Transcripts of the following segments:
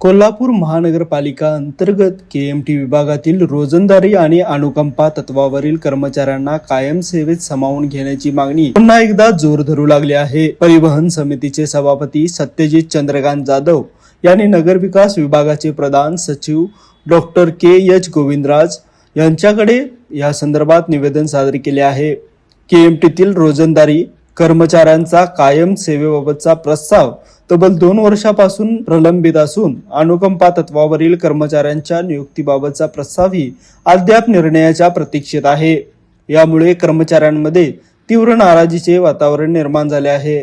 कोल्हापूर महानगरपालिका अंतर्गत केएमटी विभागातील रोजंदारी आणि अनुकंपा तत्वावरील कर्मचाऱ्यांना कायम सेवेत सामावून घेण्याची मागणी पुन्हा एकदा जोर धरू लागली आहे। परिवहन समितीचे सभापती सत्यजित चंद्रकांत जाधव यांनी नगरविकास विभागाचे प्रधान सचिव डॉक्टर के.एच. गोविंदराज यांच्याकडे या संदर्भात निवेदन सादर केले आहे। केएमटीतील रोजंदारी कर्मचाऱ्यांचा कायम सेवेबाबतचा प्रस्ताव तब्बल 2 वर्षापासून प्रलंबित असून अनुकंपा तत्वावरील कर्मचाऱ्यांच्या नियुक्तीबाबतचा प्रस्तावही अद्याप निर्णयाच्या प्रतीक्षेत आहे। यामुळे कर्मचाऱ्यांमध्ये तीव्र नाराजीचे वातावरण निर्माण झाले आहे।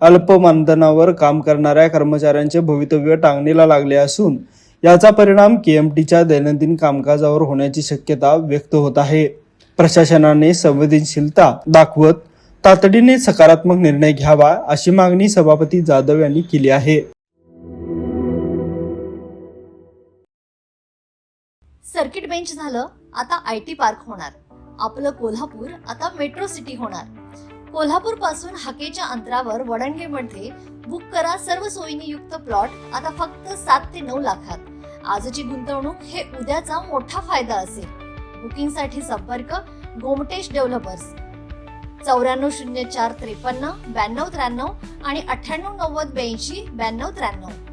अल्प मानधनावर काम करणाऱ्या कर्मचाऱ्यांचे भवितव्य टांगणीला लागले असून याचा परिणाम केएमटीच्या दैनंदिन कामकाजावर होण्याची शक्यता व्यक्त होत आहे। प्रशासनाने संवेदनशीलता दाखवत तातडीने सकारात्मक निर्णय घ्यावा अशी मागणी सभापती जाधव यांनी केली आहे। सर्किट बेंच झालं, आता IT पार्क होणार। आपलं कोल्हापूर आता मेट्रो सिटी होणार। कोल्हापूर पासून हाकेच्या अंतरावर वडणगेमध्ये बुक करा सर्व सोयींनी युक्त प्लॉट आता फक्त 7 ते 9 लाखात। आजची गुंतवणूक हे उद्याचा मोठा फायदा असेल। बुकिंग साठी संपर्क गोमटेश डेव्हलपर्स 940453 9293 आणि 989082 9293।